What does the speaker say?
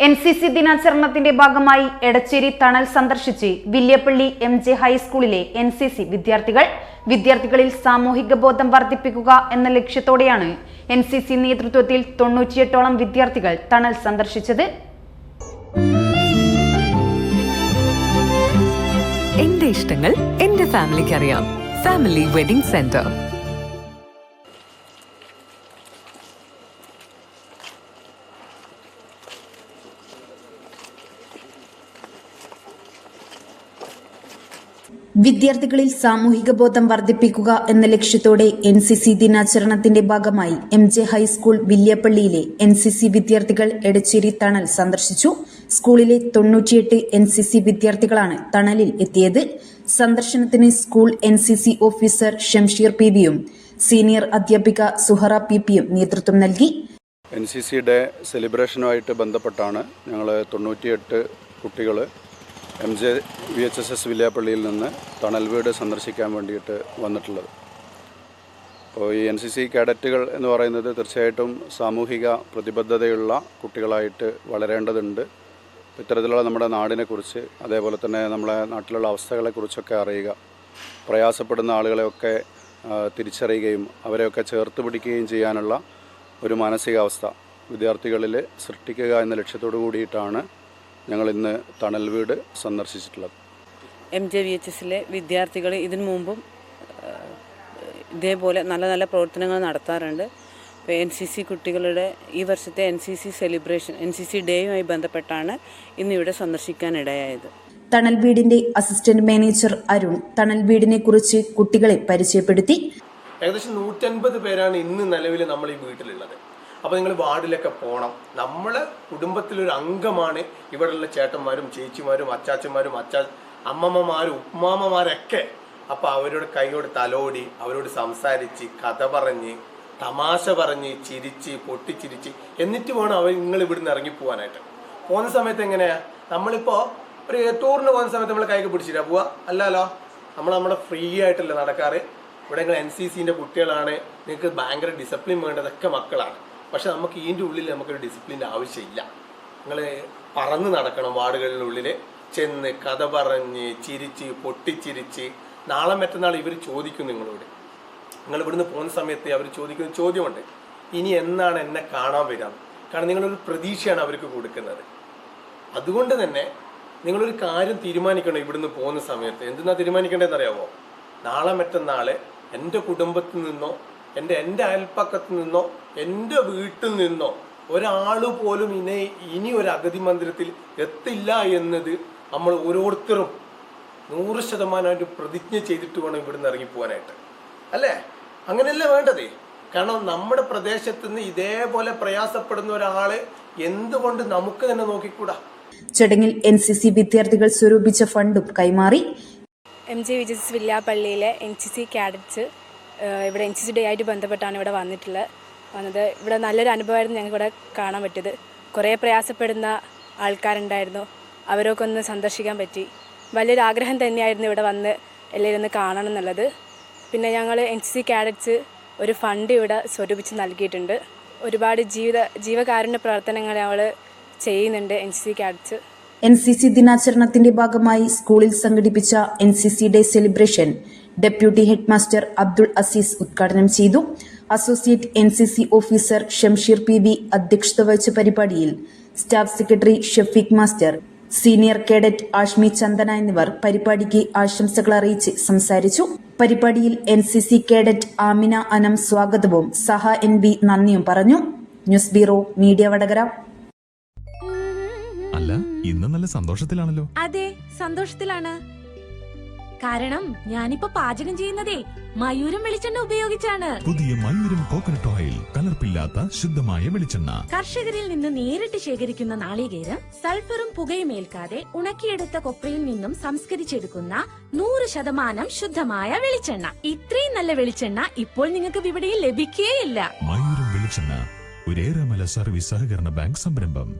NCC ദിനാചരണത്തിന്റെ ഭാഗമായി എടച്ചേരി തണൽ സന്ദർശിച്ച് വില്യപ്പള്ളി MJ ഹൈസ്കൂളിലെ NCC വിദ്യാർത്ഥികളിൽ സാമൂഹിക ബോധം വർദ്ധിപ്പിക്കുക എന്ന ലക്ഷ്യത്തോടെയാണ് NCC നേതൃത്വത്തിൽ 98ഓളം വിദ്യാർത്ഥികൾ തണൽ സന്ദർശിച്ചത്. എന്റെ ഇഷ്ടങ്ങൾ എന്റെ ഫാമിലിക്ക് അറിയാം. Family wedding centre. വിദ്യാർത്ഥികളിൽ സാമൂഹിക ബോധം വർദ്ധിപ്പിക്കുക എന്ന ലക്ഷ്യത്തോടെ NCC ദിനാചരണത്തിന്റെ ഭാഗമായി MJ ഹൈസ്കൂൾ വില്യപ്പള്ളിയിലെ NCC വിദ്യാർത്ഥികൾ എടച്ചേരി തണൽ സന്ദർശിച്ചു. സ്കൂളിലെ 98 NCC വിദ്യാർത്ഥികളാണ് തണലിൽ എത്തിയത്. സന്ദർശനത്തിന് സ്കൂൾ NCC ഓഫീസർ ഷംഷീർ PVയും സീനിയർ അധ്യാപിക സുഹറ PP നേതൃത്വം നൽകി. NCC ഡേ സെലിബ്രേഷനുമായിട്ട് ബന്ധപ്പെട്ടാണ് ഞങ്ങൾ 98 കുട്ടികൾ MJ VHSS വില്യാപ്പള്ളിയിൽ നിന്ന് തണൽ വീട് സന്ദർശിക്കാൻ വേണ്ടിയിട്ട് വന്നിട്ടുള്ളത്. അപ്പോൾ ഈ NCC കാഡറ്റുകൾ എന്ന് പറയുന്നത് തീർച്ചയായിട്ടും സാമൂഹിക പ്രതിബദ്ധതയുള്ള കുട്ടികളായിട്ട് വളരേണ്ടതുണ്ട്. ഇത്തരത്തിലുള്ള നമ്മുടെ നാടിനെക്കുറിച്ച്, അതേപോലെ തന്നെ നമ്മുടെ നാട്ടിലുള്ള അവസ്ഥകളെക്കുറിച്ചൊക്കെ അറിയുക, പ്രയാസപ്പെടുന്ന ആളുകളെയൊക്കെ തിരിച്ചറിയുകയും അവരെയൊക്കെ ചേർത്ത് പിടിക്കുകയും ചെയ്യാനുള്ള ഒരു മാനസികാവസ്ഥ വിദ്യാർത്ഥികളിൽ സൃഷ്ടിക്കുക എന്ന ലക്ഷ്യത്തോടു കൂടിയിട്ടാണ് ഞങ്ങൾ ഇന്ന് തണൽ വീട് സന്ദർശിച്ചിട്ടുള്ളത്. MJ VHSലെ വിദ്യാർത്ഥികൾ ഇതിനു മുമ്പും ഇതേപോലെ നല്ല നല്ല പ്രവർത്തനങ്ങൾ നടത്താറുണ്ട്. ഇപ്പോൾ NCC കുട്ടികളുടെ ഈ വർഷത്തെ NCC സെലിബ്രേഷൻ NCC ഡേയുമായി ബന്ധപ്പെട്ടാണ് ഇന്നിവിടെ സന്ദർശിക്കാനിടയായത്. തണൽ വീടിന്റെ അസിസ്റ്റന്റ് മാനേജർ അരുൺ തണൽ വീടിനെ കുറിച്ച് കുട്ടികളെ പരിചയപ്പെടുത്തി. ഏകദേശം 150 പേരാണ് ഇന്ന് നിലവിൽ നമ്മൾ ഈ വീട്ടിലുള്ളത്. അപ്പോൾ നിങ്ങൾ വാർഡിലൊക്കെ പോകണം. നമ്മളെ കുടുംബത്തിലൊരു അംഗമാണ് ഇവിടെയുള്ള ചേട്ടന്മാരും ചേച്ചിമാരും അച്ചാച്ചന്മാരും അമ്മമ്മമാരും ഉമ്മാമ്മമാരൊക്കെ. അപ്പോൾ അവരോട് കൈയോട് തലോടി, അവരോട് സംസാരിച്ച്, കഥ പറഞ്ഞ്, തമാശ പറഞ്ഞ്, ചിരിച്ച്, പൊട്ടിച്ചിരിച്ച്, എന്നിട്ട് വേണം നിങ്ങൾ ഇവിടുന്ന് ഇറങ്ങിപ്പോവാനായിട്ട്. പോകുന്ന സമയത്ത് എങ്ങനെയാ, നമ്മളിപ്പോൾ ഒരു ടൂറിന് പോകുന്ന സമയത്ത് നമ്മൾ കൈക്ക് പിടിച്ചിട്ടാ പോവുക? അല്ലല്ലോ, നമ്മുടെ ഫ്രീ ആയിട്ടല്ലേ നടക്കാറ്. ഇവിടെ നിങ്ങൾ NCCൻ്റെ കുട്ടികളാണ്, നിങ്ങൾക്ക് ഭയങ്കര ഡിസിപ്ലിൻ വേണ്ടതൊക്കെ മക്കളാണ്. പക്ഷെ നമുക്ക് ഇതിൻ്റെ ഉള്ളിൽ നമുക്കൊരു ഡിസിപ്ലിൻ്റെ ആവശ്യമില്ല. നിങ്ങൾ പറന്ന് നടക്കണം, വാർഡുകളിനുള്ളിൽ ചെന്ന് കഥ പറഞ്ഞ് ചിരിച്ച് പൊട്ടിച്ചിരിച്ച്. നാളെ മറ്റന്നാൾ ഇവർ ചോദിക്കും നിങ്ങളോട്, നിങ്ങൾ ഇവിടുന്ന് പോകുന്ന സമയത്ത് അവർ ചോദിക്കുന്ന ചോദ്യമുണ്ട്, ഇനി എന്നാണ് എന്നെ കാണാൻ വരിക? കാരണം നിങ്ങളൊരു പ്രതീക്ഷയാണ് അവർക്ക് കൊടുക്കുന്നത്. അതുകൊണ്ട് തന്നെ നിങ്ങളൊരു കാര്യം തീരുമാനിക്കണം ഇവിടുന്ന് പോകുന്ന സമയത്ത്. എന്തെന്നാ തീരുമാനിക്കേണ്ടതെന്ന് അറിയാമോ? നാളെ മറ്റന്നാൾ എൻ്റെ കുടുംബത്തിൽ നിന്നോ എൻ്റെ അയൽപ്പക്കത്ത് നിന്നോ എൻ്റെ വീട്ടിൽ നിന്നോ ഒരാൾ പോലും ഇനി ഒരു അഗതി മന്ദിരത്തിൽ എത്തില്ല എന്നത് നമ്മൾ ഓരോരുത്തരും 100% പ്രതിജ്ഞ ചെയ്തിട്ട് വേണം ഇവിടുന്ന് ഇറങ്ങിപ്പോവാനായിട്ട്, അല്ലേ? അങ്ങനെയല്ലേ വേണ്ടത്? കാരണം നമ്മുടെ പ്രദേശത്ത് നിന്ന് ഇതേപോലെ പ്രയാസപ്പെടുന്ന ഒരാളെ എന്തുകൊണ്ട് നമുക്ക് തന്നെ നോക്കിക്കൂടാ? ചടങ്ങിൽ NCC വിദ്യാർത്ഥികൾ സ്വരൂപിച്ച ഫണ്ടും കൈമാറി. MJ VHS വില്യാപ്പള്ളിയിലെ NCC കാഡറ്റ്സ് ഇവിടെ NCC ഡേ ആയിട്ട് ബന്ധപ്പെട്ടാണ് ഇവിടെ വന്നത്. ഇവിടെ നല്ലൊരു അനുഭവമായിരുന്നു ഞങ്ങൾക്ക് ഇവിടെ കാണാൻ പറ്റിയത്. കുറേ പ്രയാസപ്പെടുന്ന ആൾക്കാരുണ്ടായിരുന്നു, അവരൊക്കെ ഒന്ന് സന്ദർശിക്കാൻ പറ്റി. വലിയൊരു ആഗ്രഹം തന്നെയായിരുന്നു ഇവിടെ വന്ന് എല്ലാവരും ഒന്ന് കാണണം എന്നുള്ളത്. പിന്നെ ഞങ്ങൾ NCC കാഡറ്റ്സ് ഒരു ഫണ്ട് ഇവിടെ സ്വരൂപിച്ച് നൽകിയിട്ടുണ്ട്. ഒരുപാട് ജീവകാരുണ്യ പ്രവർത്തനങ്ങൾ ഞങ്ങൾ ചെയ്യുന്നുണ്ട് NCC കാഡറ്റ്സ്. NCC ദിനാചരണത്തിന്റെ ഭാഗമായി സ്കൂളിൽ സംഘടിപ്പിച്ച NCC day celebration deputy head master Abdul Azeez ഉദ്ഘാടനം ചെയ്തു. Associate NCC officer Shamsheer PV അധ്യക്ഷത വഹിച്ച പരിപാടിയിൽ staff secretary Shafeeq master, senior cadet Ashmi Chandana എന്നിവർ പരിപാടിക്ക് ആശംസകൾ അറിയിച്ച് സംസാരിച്ചു. പരിപാടിയിൽ NCC കേഡറ്റ് ആമിന അനം സ്വാഗതവും സഹ NB നന്ദിയും പറഞ്ഞു. News bureau media Vadakara. അല്ല, ഇന്ന് നല്ല സന്തോഷത്തിലാണല്ലോ? അതെ, സന്തോഷത്തിലാണ്. കാരണം ഞാനിപ്പോ പാചകം ചെയ്യുന്നതേ മയൂരം വെളിച്ചെണ്ണ ഉപയോഗിച്ചാണ്. പുതിയ മയൂരം കോക്കനട്ട് ഓയിൽ, കലർപ്പില്ലാത്ത ശുദ്ധമായ വെളിച്ചെണ്ണ. കർഷകരിൽ നിന്ന് നേരിട്ട് ശേഖരിക്കുന്ന നാളികേരം സൾഫറും പുകയും ഏൽക്കാതെ ഉണക്കിയെടുത്ത കൊപ്രയിൽ നിന്നും സംസ്കരിച്ചെടുക്കുന്ന 100% ശുദ്ധമായ വെളിച്ചെണ്ണ. ഇത്രയും നല്ല വെളിച്ചെണ്ണ ഇപ്പോൾ നിങ്ങൾക്ക് വിപണിയിൽ ലഭിക്കുകയില്ല. മയൂരം വെളിച്ചെണ്ണ, ഒരു ഏറെമല സർവീസ് സഹകരണ ബാങ്ക് സംരംഭം.